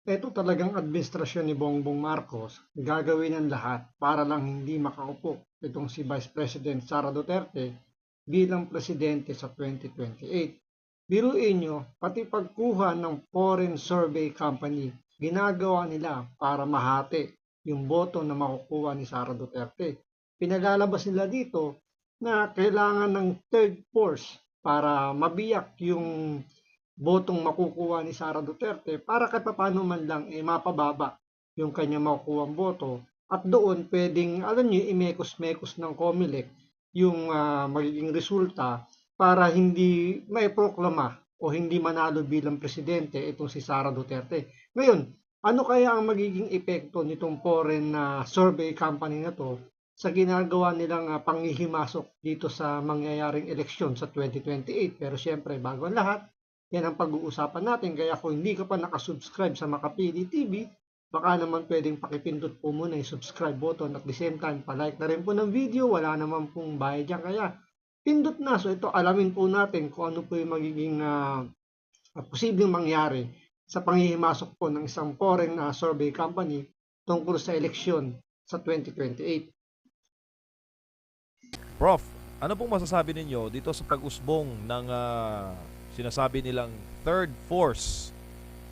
Eto talagang administrasyon ni Bongbong Marcos, gagawin ang lahat para lang hindi makaupo itong si Vice President Sara Duterte bilang presidente sa 2028. Biruin nyo, pati pagkuha ng foreign survey company, ginagawa nila para mahati yung boto na makukuha ni Sara Duterte. Pinalalabas nila dito na kailangan ng third force para mabiyak yung botong makukuha ni Sara Duterte para kahit paano man lang mapababa yung kanya makukuhang boto at doon pwedeng, alam niyo, imekos-mekos ng COMELEC yung magiging resulta para hindi may proklama o hindi manalo bilang presidente itong si Sara Duterte. Ngayon, ano kaya ang magiging epekto nitong foreign survey company na to sa ginagawa nilang panghihimasok dito sa mangyayaring eleksyon sa 2028? Pero siyempre, bago ang lahat, yan ang pag-uusapan natin. Kaya kung hindi ka pa nakasubscribe sa Makapili TV, baka naman pwedeng pakipindot po muna yung subscribe button at the same time palike na rin po ng video. Wala naman pong bayad yan. Kaya pindot na. So ito alamin po natin kung ano po yung magiging posibleng mangyari sa panghihimasok po ng isang foreign survey company tungkol sa eleksyon sa 2028. Prof, ano pong masasabi ninyo dito sa pag-usbong ng sinasabi nilang third force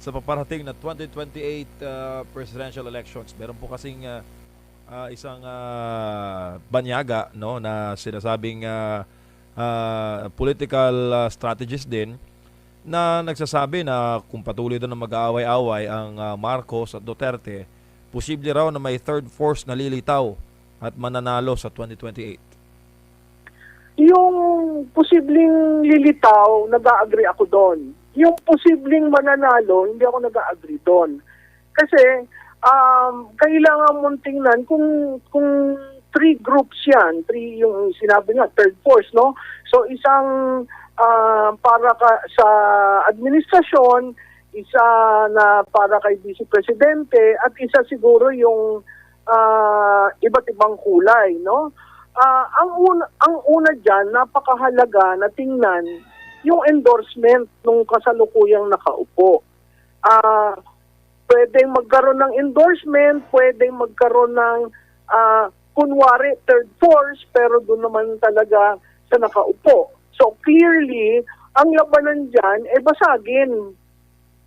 sa paparating na 2028 presidential elections? Meron po kasing isang banyaga, no, na sinasabing political strategist din na nagsasabi na kung patuloy daw na mag-aaway-away ang Marcos at Duterte, posible raw na may third force na lilitaw at mananalo sa 2028. Yung posibleng lilitaw, nag-a-agree ako doon. Yung posibleng mananalo, hindi ako nag-a-agree doon. Kasi kailangan mong tingnan kung three groups yan, three yung sinabi nga, third force, no? So isang para sa administrasyon, isa na para kay Vice Presidente, at isa siguro yung iba't ibang kulay, no? Ang una diyan, napakahalaga na tingnan yung endorsement ng kasalukuyang nakaupo. Pwedeng magkaroon ng endorsement, pwedeng magkaroon ng kunwari third force, pero doon naman talaga sa nakaupo. So clearly, ang labanan diyan ay basagin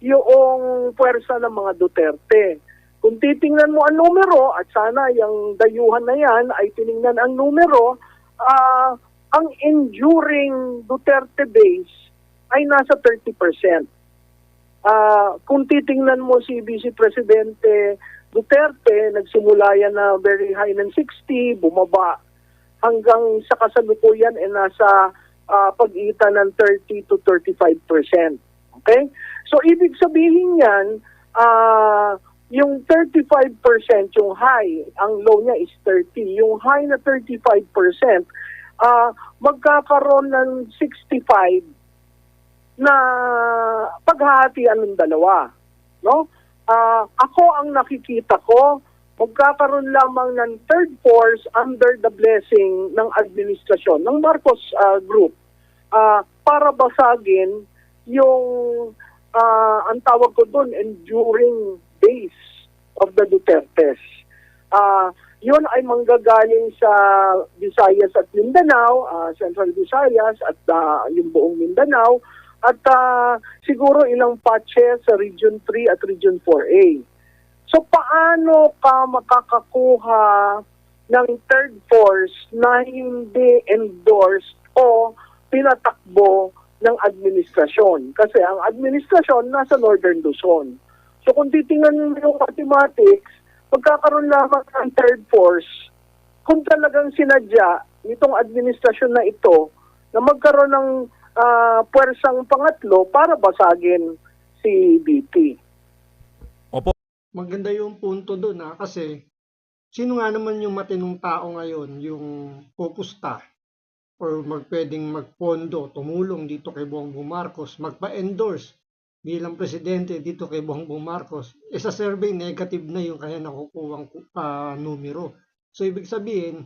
yung puwersa ng mga Duterte. Kung titingnan mo ang numero, at sana yung dayuhan na yan ay tiningnan ang numero, ang enduring Duterte base ay nasa 30%. Kung titingnan mo si Vice Presidente Duterte, nagsimula yan na very high ng 60, bumaba hanggang sa kasalukuyan ay nasa pagitan ng 30 to 35%. Okay? So ibig sabihin yan, yung 35% yung high, ang low niya is 30. Yung high na 35%, magkakaroon ng 65 na paghahatian ng dalawa. No? Ako ang nakikita ko, magkakaroon lamang ng third force under the blessing ng administrasyon, ng Marcos Group, para basagin yung ang tawag ko doon, enduring base of the Dutertes. Yun ay manggagaling sa Visayas at Mindanao, Central Visayas at yung buong Mindanao, at siguro ilang patches sa Region 3 at Region 4A. So paano ka makakakuha ng third force na hindi endorsed o pinatakbo ng administrasyon? Kasi ang administrasyon nasa Northern Luzon. So kung titingnan mo yung mathematics, magkakaroon lamang ng third force kung talagang sinadya nitong administrasyon na ito na magkaroon ng puwersang pangatlo para basagin si BP. Opo. Maganda yung punto doon kasi sino nga naman yung matinong tao ngayon yung pupusta or pwedeng magpondo, tumulong dito kay Bongbong Marcos, magpa-endorse bilang presidente dito kay Bongbong Marcos, sa survey negative na yung kaya nakukuhang numero. So ibig sabihin,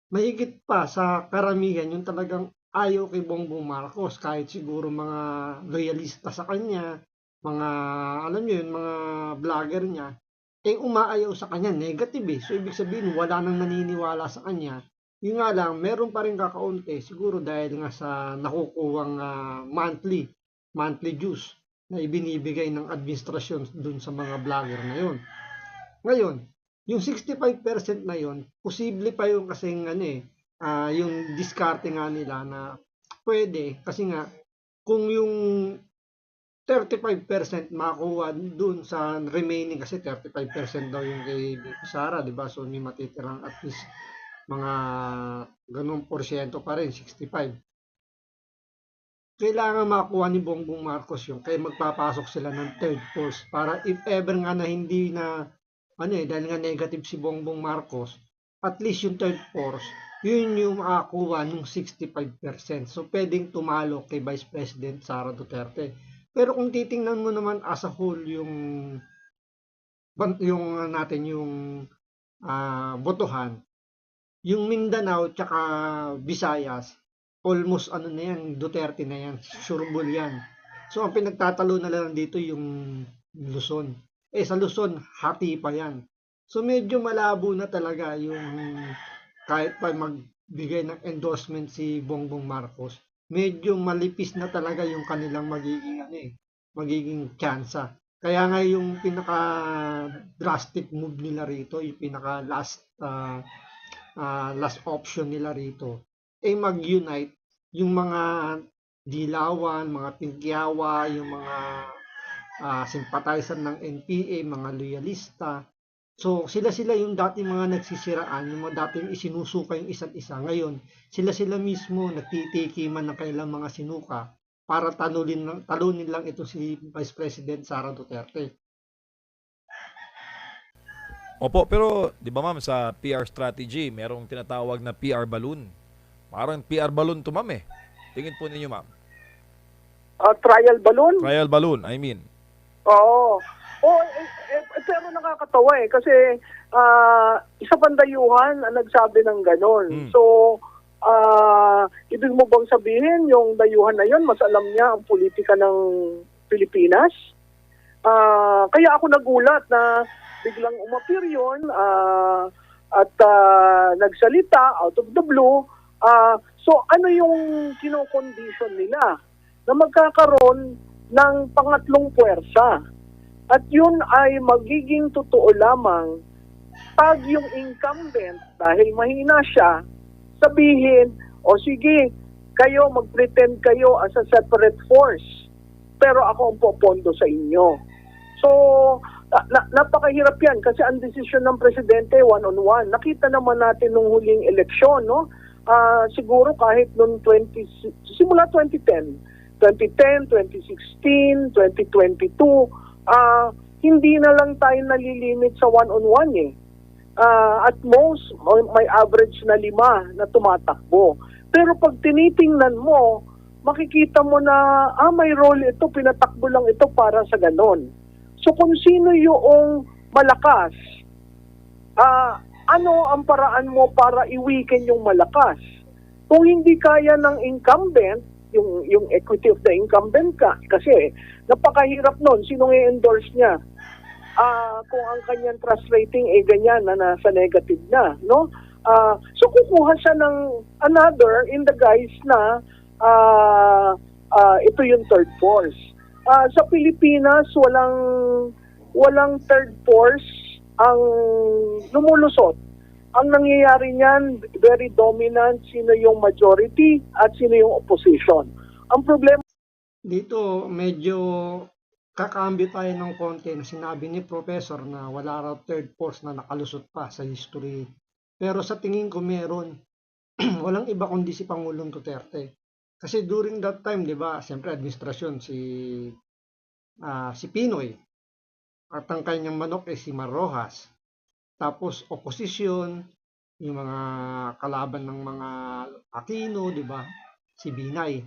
mahigit pa sa karamihan yung talagang ayaw kay Bongbong Marcos, kahit siguro mga loyalista sa kanya, mga, alam niyo yun, mga vlogger niya, umaayaw sa kanya, negative eh. So, ibig sabihin, wala nang naniniwala sa kanya. Yun nga lang, meron pa rin kakaunti, siguro dahil nga sa nakukuwang monthly dues na ibinibigay ng administrasyon dun sa mga vlogger na yun. Ngayon, yung 65% na yun, posible pa yung kasing yung diskarte nga nila na pwede kasi nga kung yung 35% makuha dun sa remaining kasi 35% daw yung kay BP Sara, di ba? So may matitirang at least mga ganung porsyento pa rin, 65. Kailangan makuha ni Bongbong Marcos yung kaya magpapasok sila ng third force para if ever nga na hindi na dahil nga negative si Bongbong Marcos, at least yung third force, yun yung makakuha ng 65%. So, pwedeng tumalo kay Vice President Sara Duterte. Pero kung titingnan mo naman as a whole yung botohan, yung Mindanao tsaka Visayas, almost na yan, Duterte na yan, sureball yan. So, ang pinagtatalo na lang dito yung Luzon. Sa Luzon, hati pa yan. So, medyo malabo na talaga yung kahit pa magbigay ng endorsement si Bongbong Marcos, medyo malipis na talaga yung kanilang magiging tsansa. Kaya nga yung pinaka drastic move nila rito, yung pinaka last option nila rito, mag-unite yung mga Dilawan, mga Tingkiawa, yung mga sympathizer ng NPA, mga loyalista. So, sila yung dating mga nagsisiraan, yung mga dating isinusuka yung isa't isa. Ngayon, sila mismo nagtitikiman ng kanilang mga sinuka para talunin lang ito si Vice President Sara Duterte. Opo, pero di ba ma'am sa PR strategy, merong tinatawag na PR balloon. Parang PR balloon to ma'am eh. Tingin po ninyo ma'am. Trial balloon? Trial balloon, I mean. Oo. Pero nakakatawa kasi isa pang dayuhan ang nagsabi ng ganon. So, ibig mo bang sabihin yung dayuhan na yon mas alam niya ang politika ng Pilipinas? Kaya ako nagulat na biglang umapir yun at nagsalita out of the blue. So, ano yung kino-condition nila na magkakaroon ng pangatlong puwersa? At yun ay magiging totoo lamang pag yung incumbent, dahil mahina siya, sabihin, o sige, kayo mag-pretend kayo as a separate force, pero ako ang popondo sa inyo. So, napakahirap yan kasi ang desisyon ng presidente one-on-one. Nakita naman natin nung huling eleksyon, no? Siguro kahit nung simula 2010, 2016, 2022, hindi na lang tayo nalilimit sa one-on-one eh. At most, may average na 5 na tumatakbo. Pero pag tinitingnan mo, makikita mo na may role ito, pinatakbo lang ito para sa ganon. So kung sino yung malakas, ano ang paraan mo para i-weaken yung malakas? Kung hindi kaya ng incumbent, yung equity of the incumbent kasi napakahirap nun. Sinong i-endorse niya? Kung ang kanyang trust rating ganyan na nasa negative na, no? So kukuha siya ng another in the guise na ito yung third force. Sa Pilipinas, walang third force ang lumulusot. Ang nangyayari niyan, very dominant, sino yung majority at sino yung opposition. Ang problema dito, medyo kakambyo tayo ng konti na sinabi ni Professor na wala raw third force na nakalusot pa sa history. Pero sa tingin ko meron. Walang iba kundi si Pangulong Duterte. Kasi during that time, di ba, siyempre administrasyon si Pinoy. At ang kanyang manok si Mar Rojas. Tapos opposition, yung mga kalaban ng mga Aquino, di ba? Si Binay.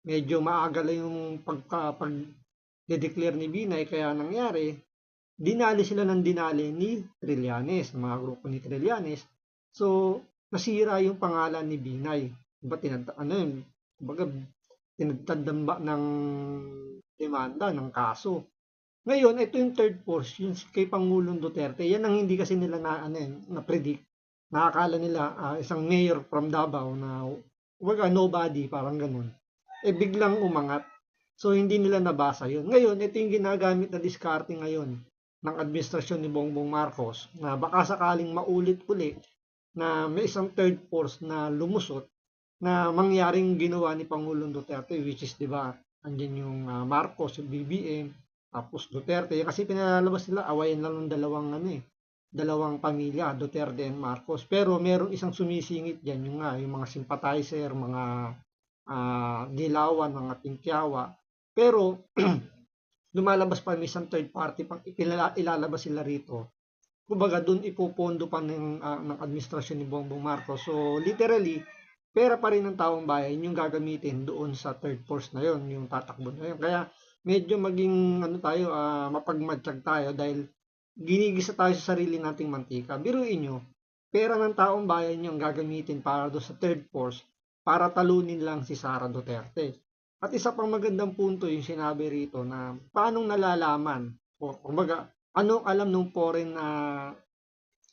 Medyo maaga lang yung pag-declare ni Binay, kaya nangyari, dinali sila ng dinali ni Trillanes, mga grupo ni Trillanes. So, nasira yung pangalan ni Binay. Diba, tinagtadamba ng demanda ng kaso. Ngayon, ito yung third force, yung kay Pangulong Duterte. Yan ang hindi kasi nila na-predict. Nakakala nila isang mayor from Davao na nobody, parang ganun. Biglang umangat. So, hindi nila nabasa yun. Ngayon, ito yung ginagamit na diskarte ngayon ng administrasyon ni Bongbong Marcos na baka sakaling maulit-uli na may isang third force na lumusot na mangyaring ginawa ni Pangulong Duterte, which is, di ba, andyan yung Marcos, yung BBM, tapos Duterte. Kasi pinalalabas nila, awayan lang ng dalawang pamilya, Duterte and Marcos. Pero merong isang sumisingit dyan, yung mga sympathizer, mga Dilawan, mga Tingkyawa. Pero lumalabas pa may isang third party pang ilalabas sila rito. Kumbaga doon ipopondo pa ng administrasyon ni Bongbong Marcos. So literally, pera pa rin ng taong bayan yung gagamitin doon sa third force na yon, yung tatakbo na yun. Kaya medyo maging mapagmatsyag tayo dahil ginigisa tayo sa sarili nating mantika. Biruin nyo, pera ng taong bayan yung gagamitin para doon sa third force para talunin lang si Sara Duterte. At isa pang magandang punto yung sinabi rito na paanong nalalaman o kumbaga anong alam ng foreign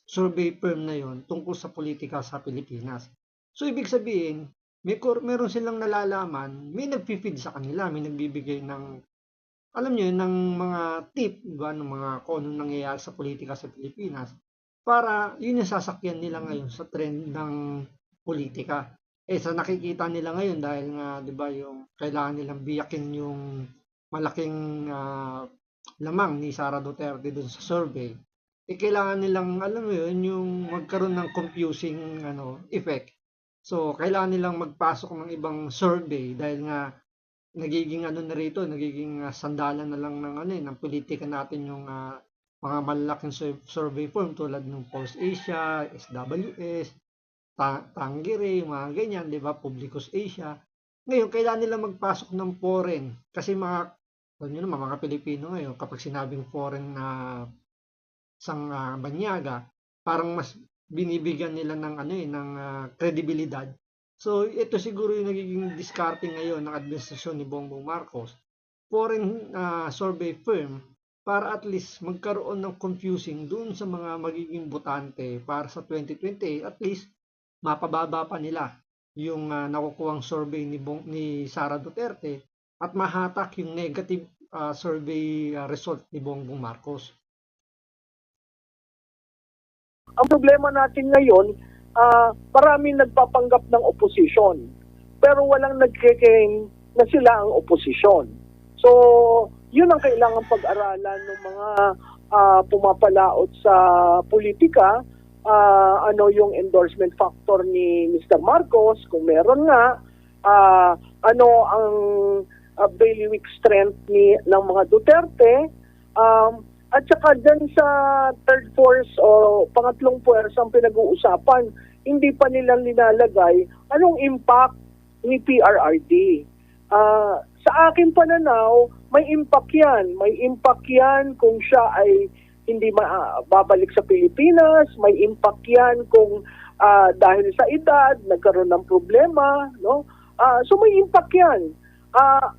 survey firm na yon tungkol sa politika sa Pilipinas. So ibig sabihin, meron silang nalalaman, may nagpi-feed sa kanila, may nagbibigay ng alam niyo ng mga tip, diba, ng mga kung anong nangyayari sa politika sa Pilipinas para yun yung sasakyan nila ngayon sa trend ng politika. Sa nakikita nila ngayon dahil nga 'di ba yung kailangan nilang biyakin yung malaking lamang ni Sara Duterte dun sa survey. Kailangan nilang alam mo yun yung magkaroon ng confusing effect. So kailangan nilang magpasok ng ibang survey dahil nga nagiging nagiging sandalan na lang ng politika natin yung mga malalaking survey firm tulad ng Pulse Asia, SWS, Tanggiri, mga ganyan, di ba? Publicus Asia. Ngayon, kailangan nila magpasok ng foreign. Kasi mga Pilipino ngayon, kapag sinabing foreign na isang banyaga, parang mas binibigyan nila ng kredibilidad. So, ito siguro yung nagiging discarding ngayon ng administrasyon ni Bongbong Marcos. Foreign survey firm para at least magkaroon ng confusing dun sa mga magiging botante para sa 2028, at least mapababa pa nila yung nakukuhang survey ni Sara Duterte at mahatak yung negative survey result ni Bongbong Marcos. Ang problema natin ngayon, maraming nagpapanggap ng opposition, pero walang nagke-claim na sila ang opposition. So, yun ang kailangan pag-aralan ng mga pumapalaot sa politika. Yung endorsement factor ni Mr. Marcos, kung meron nga, ano ang bailiwick strength ng mga Duterte, at saka dyan sa third force o pangatlong puwersa ang pinag-uusapan, hindi pa nilang nilalagay anong impact ni PRRD. Sa aking pananaw, may impact yan. May impact yan kung siya ay hindi babalik sa Pilipinas, may impact yan kung dahil sa edad, nagkaroon ng problema, no? So may impact yan.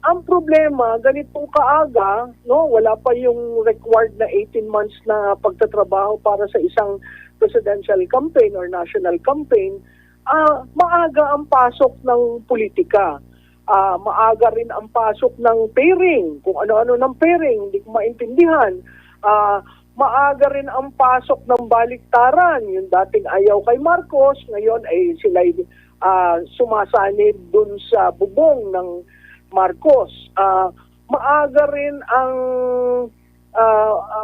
Ang problema, ganitong kaaga, no? Wala pa yung required na 18 months na pagtatrabaho para sa isang presidential campaign or national campaign, maaga ang pasok ng politika. Maaga rin ang pasok ng pairing, kung ano-ano ng pairing, hindi ko maintindihan. Maaga rin ang pasok ng baliktaran. Yung dating ayaw kay Marcos, ngayon ay sila sumasanib dun sa bubong ng Marcos. Maaga rin ang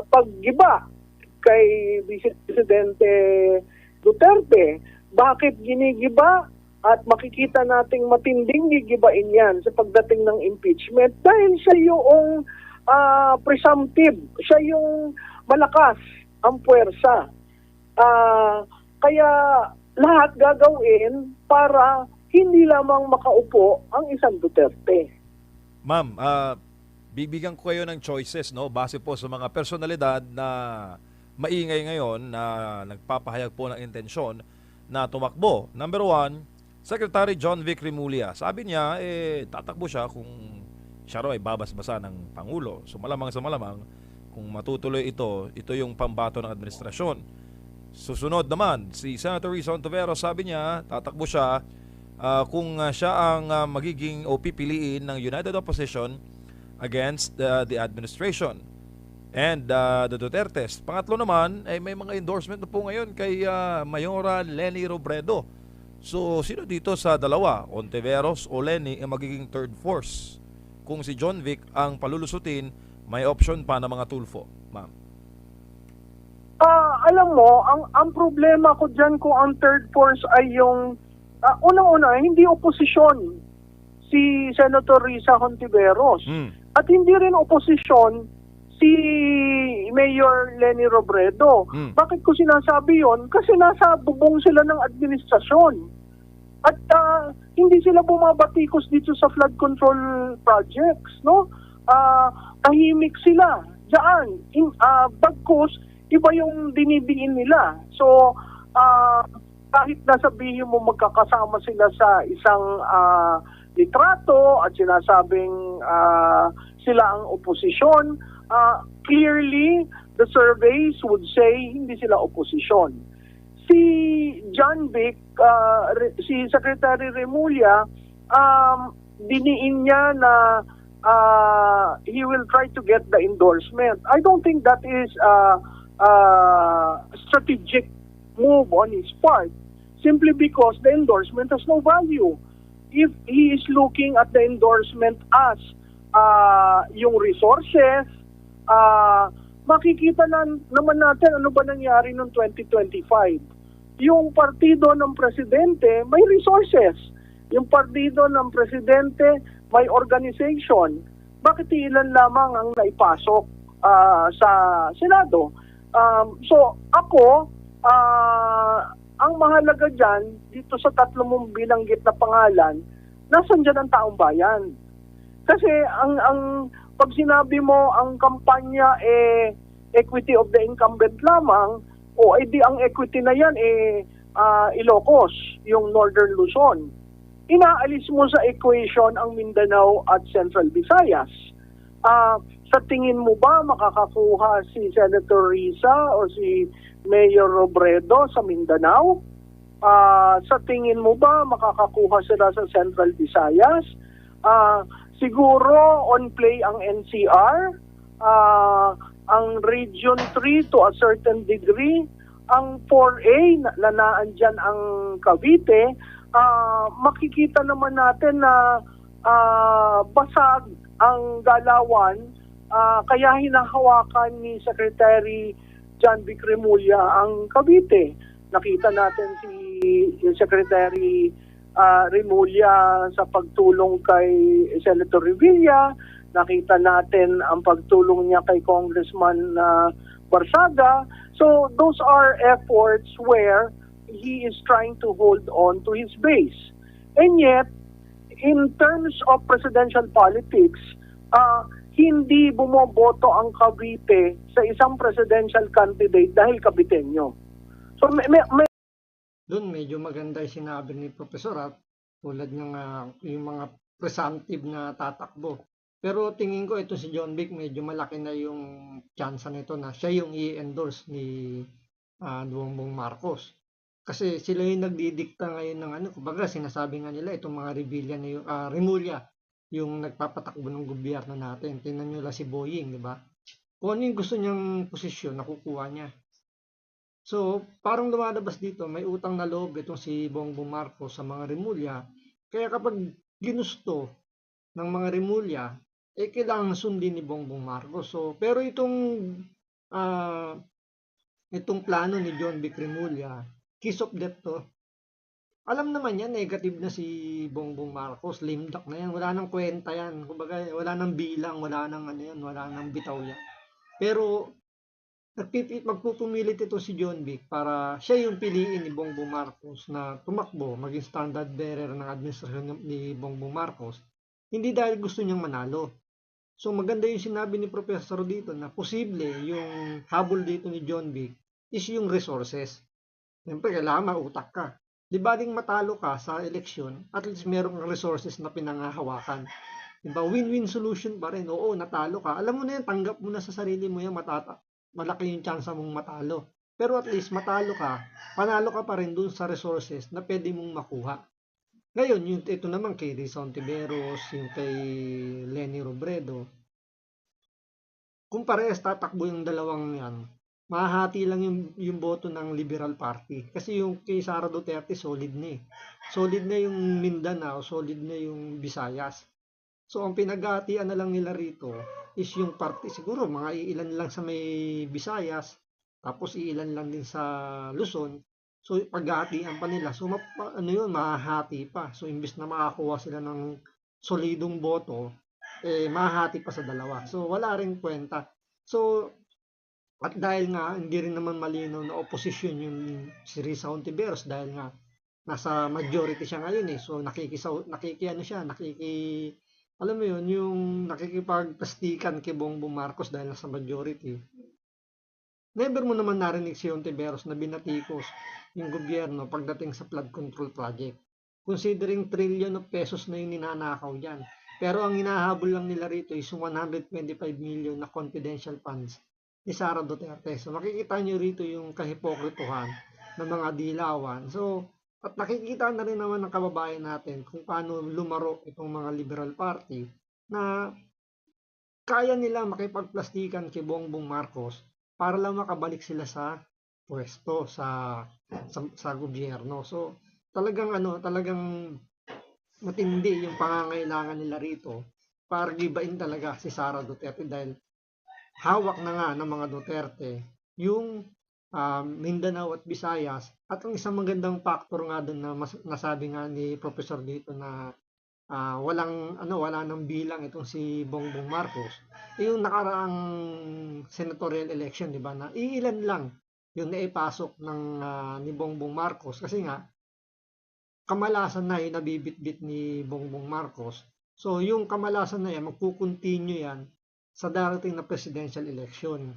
paggiba kay Vice Presidente Duterte. Bakit ginigiba? At makikita nating matinding gigibain yan sa pagdating ng impeachment dahil siya yung presumptive, siya yung malakas ang puwersa. Kaya lahat gagawin para hindi lamang makaupo ang isang Duterte. Ma'am, bibigyan ko kayo ng choices, no, base po sa mga personalidad na maingay ngayon na nagpapahayag po ng intensyon na tumakbo. Number 1, Secretary John Vic Remulla. Sabi niya, tatakbo siya kung siya raw ay babasbasa ng Pangulo. So malamang sa malamang, kung matutuloy ito yung pambato ng administrasyon. Susunod naman, si Senator Risa Hontiveros, sabi niya, tatakbo siya kung siya ang magiging o pipiliin ng United Opposition against the administration and the Dutertes. Pangatlo naman, ay may mga endorsement na po ngayon kay Mayora Leni Robredo. So, sino dito sa dalawa, Hontiveros o Leni, ang magiging third force? Kung si John Vic ang palulusutin, may option pa na mga Tulfo, ma'am. Alam mo, ang problema ko dyan kung ang third force ay yung, unang-una, hindi oposisyon si Senator Risa Hontiveros. At hindi rin oposisyon si Mayor Leni Robredo. Bakit ko sinasabi yon? Kasi nasa bubong sila ng administrasyon. At hindi sila bumabatikos dito sa flood control projects, no? Tahimik sila diyan. Bagkus, iba yung dinidiin nila. So, kahit nasabihin mo magkakasama sila sa isang litrato at sinasabing sila ang oposisyon, clearly, the surveys would say hindi sila oposisyon. Si John Vic, si Secretary Remulla, diniin niya na he will try to get the endorsement. I don't think that is a strategic move on his part, simply because the endorsement has no value. If he is looking at the endorsement as yung resources, makikita naman natin ano ba nangyari noong 2025. Yung partido ng presidente may resources. Yung partido ng presidente may organization. Bakit ilan lamang ang naipasok sa Senado? So ako, ang mahalaga dyan, dito sa tatlo mong binanggit na pangalan, nasan dyan ang taong bayan? Kasi ang pag sinabi mo ang kampanya equity of the incumbent lamang, o di ang equity na yan Ilocos, yung Northern Luzon. Inaalis mo sa equation ang Mindanao at Central Visayas. Sa tingin mo ba makakakuha si Senator Risa o si Mayor Robredo sa Mindanao? Sa tingin mo ba makakakuha sila sa Central Visayas? Siguro on play ang NCR, ang Region 3 to a certain degree, ang 4A na naandyan ang Cavite, makikita naman natin na basag ang galawan, kaya hinahawakan ni Secretary John Vic Remulla ang Cavite. Nakita natin si Secretary Remulla sa pagtulong kay Senator Revilla. Nakita natin ang pagtulong niya kay Congressman Barsaga. So those are efforts where he is trying to hold on to his base. And yet, in terms of presidential politics, hindi bumoboto ang Cavite sa isang presidential candidate dahil Caviteño. So Doon medyo maganda yung sinabi ni Professor tulad ng yung mga presumptive na tatakbo. Pero tingin ko ito si John Vic, medyo malaki na yung tsansa nito na siya yung i-endorse ni Bongbong Marcos. Kasi sila yung nagdidikta ngayon ng kumbaga sinasabi nga nila itong mga Remulla yung nagpapatakbo ng gobyerno natin. Tingnan nyo lang si Boying, di ba? Kung ano yung gusto niyang posisyon, nakukuha niya. So, parang lumalabas dito, may utang na loob itong si Bongbong Marcos sa mga Remulla. Kaya kapag ginusto ng mga Remulla, kailangan sundin ni Bongbong Marcos. So, pero itong plano ni John Vic Remulla, kiss of death to. Alam naman yan, negative na si Bongbong Marcos, lame duck na yan, wala nang kwenta yan. Kumbaga, wala nang bilang, wala nang wala nang bitaw yan. Pero magpupumilit ito si John Vic para siya yung piliin ni Bongbong Marcos na tumakbo, maging standard bearer ng administrasyon ni Bongbong Marcos, hindi dahil gusto niyang manalo. So maganda yung sinabi ni Professor dito na posible yung habol dito ni John Vic is yung resources. Siyempre, kailangan mautak ka. Di ba ding matalo ka sa eleksyon, at least meron kang resources na pinangahawakan. Diba? Win-win solution pa rin. Oo, natalo ka. Alam mo na yan, tanggap mo na sa sarili mo yan, malaki yung chance mong matalo. Pero at least matalo ka, panalo ka pa rin dun sa resources na pwede mong makuha. Ngayon, ito naman kay Rizal Tiberos, yung kay Leni Robredo, kung parehas tatakbo yung dalawang yan, mahahati lang yung boto ng Liberal Party. Kasi yung kay Sara Duterte, solid na eh. Solid na yung Mindanao, solid na yung Visayas. So, ang pinaghatian na lang nila rito is yung party, siguro mga iilan lang sa may Visayas, tapos iilan lang din sa Luzon. So, paghatian pa nila. So, mahahati pa. So, imbis na makakuha sila ng solidong boto, mahahati pa sa dalawa. So, wala ring kwenta. So, at dahil nga, hindi rin naman malinaw na oposisyon yung si Risa Hontiveros dahil nga nasa majority siya ngayon eh. So, alam mo yun, yung nakikipagplastikan kay Bongbong Marcos dahil nasa majority. Never mo naman narinig si Hontiveros na binatikos yung gobyerno pagdating sa flood control project. Considering trillion of pesos na yung ninanakaw dyan. Pero ang hinahabol lang nila rito is 125 million na confidential funds ni Sara Duterte. So makikita nyo rito yung kahipokrituhan ng mga dilawan. So, at nakikita na rin naman ng kababayan natin kung paano lumaro itong mga Liberal Party na kaya nila makipagplastikan kay Bongbong Marcos para lang makabalik sila sa pwesto sa gobyerno. So talagang matindi yung pangangailangan nila rito para gibain talaga si Sara Duterte dahil hawak na nga ng mga Duterte yung Mindanao at Visayas. At ang isang magandang factor nga doon na nasabi nga ni Professor dito na wala nang bilang itong si Bongbong Marcos. Yung nakaraang senatorial election, di ba, na iilan lang yung naipasok ni Bongbong Marcos kasi nga kamalasan na yung nabibitbit ni Bongbong Marcos. So yung kamalasan na yan, magkukontinue yan sa darating na presidential election.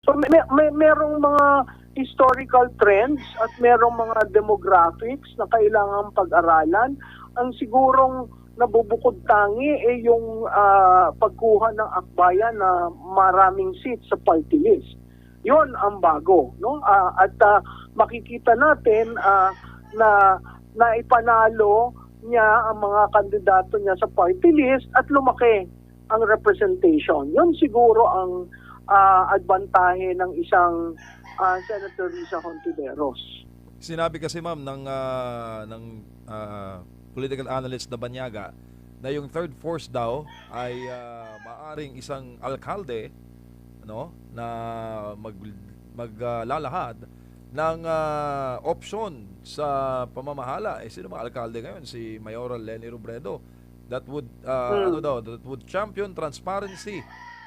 So merong mga historical trends at merong mga demographics na kailangang pag-aralan. Ang sigurong nabubukod tangi ay yung pagkuha ng akbayan na maraming seats sa party list. Yun ang bago, no? At makikita natin na ipanalo niya ang mga kandidato niya sa party list at lumaki ang representation. Yun siguro ang adbantahe ng isang Senator Risa Hontiveros. Sinabi kasi ma'am ng political analyst na Banyaga na yung third force daw ay maaring isang alkalde na maglalahad ng option sa pamamahala. Sino mga alkalde ngayon? Si Mayoral Leni Robredo. That would champion transparency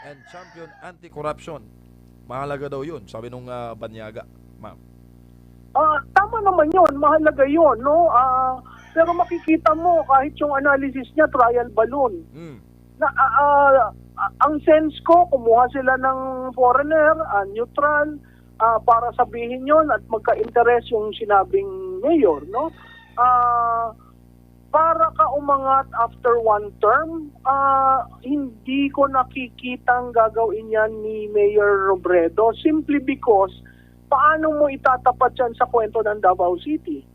and champion anti-corruption. Mahalaga daw yun, sabi nung Banyaga, ma'am. Tama naman yun, mahalaga yun, no? Pero makikita mo, kahit yung analysis niya, trial balloon. Ang sense ko, kumuha sila ng foreigner, neutral, para sabihin yon at magka-interest yung sinabing mayor, no? Para ka umangat after one term, hindi ko nakikitang gagawin yan ni Mayor Robredo simply because paano mo itatapat yan sa kwento ng Davao City?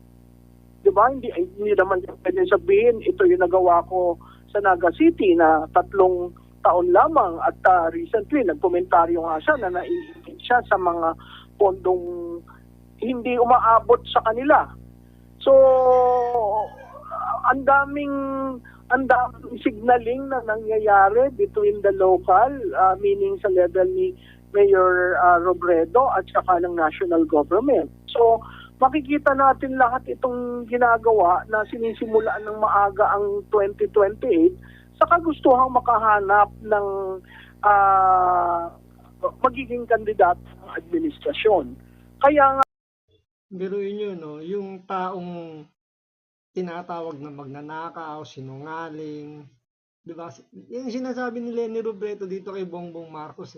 Diba? Hindi naman pwede sabihin, ito yung nagawa ko sa Naga City na 3 taon lamang at recently nagkomentaryo nga siya na naiipit siya sa mga pondong hindi umaabot sa kanila. So, ang daming signaling na nangyayari between the local, meaning sa level ni Mayor Robredo at saka ng national government. So, makikita natin lahat itong ginagawa na sinisimulaan ng maaga ang 2028 sa kagustuhang makahanap ng magiging kandidato ng administrasyon. Kaya nga, biruin nyo, no? Yung taong tinatawag na magnanakaw, sinungaling, di ba? Yung sinasabi ni Leni Robredo dito kay Bongbong Marcos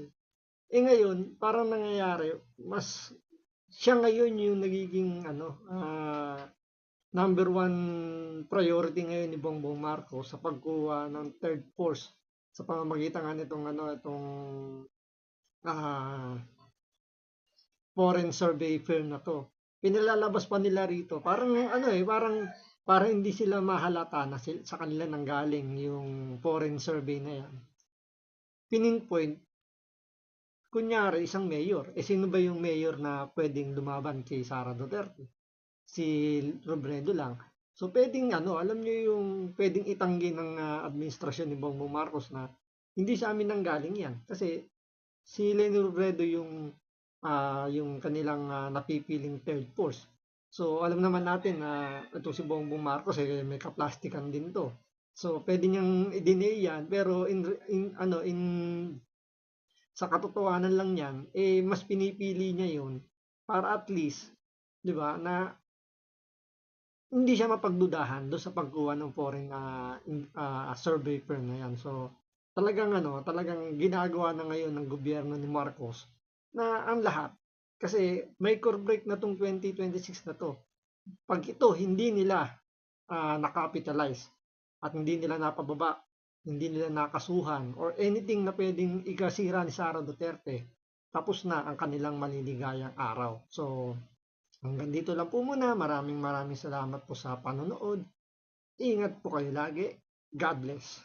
ngayon, parang nangyayari, mas siya ngayon yung nagiging number one priority ngayon ni Bongbong Marcos sa pagkuha ng third force sa pamamagitan nga nitong itong foreign survey firm na to. Pinalalabas pa nila rito. Parang parang hindi sila mahalata na sa kanila nanggaling yung foreign survey na yan. Pinpoint, kunyari isang mayor. Sino ba yung mayor na pwedeng lumaban kay Sara Duterte? Si Robredo lang. So pwedeng alam niyo yung pwedeng itanggi ng administrasyon ni Bongbong Marcos na hindi sa amin nanggaling yan. Kasi si Leni Robredo yung kanilang napipiling third force. So alam naman natin na ito si Bongbong Marcos may kaplastikan din to. So pwede niyang i-deny yan pero sa katotohanan lang yan mas pinipili niya yun para at least 'di ba na hindi siya mapagdudahan doon sa pagkuha ng foreign survey firm na yan. So talagang ginagawa na ngayon ng gobyerno ni Marcos na ang lahat. Kasi may core break na tong 2026 na to. Pag ito hindi nila nakapitalize at hindi nila napababa, hindi nila nakasuhan or anything na pwedeng ikasira ni Sara Duterte, tapos na ang kanilang maliligayang araw. So hanggang dito lang po muna. Maraming salamat po sa panonood. Ingat po kayo lagi. God bless.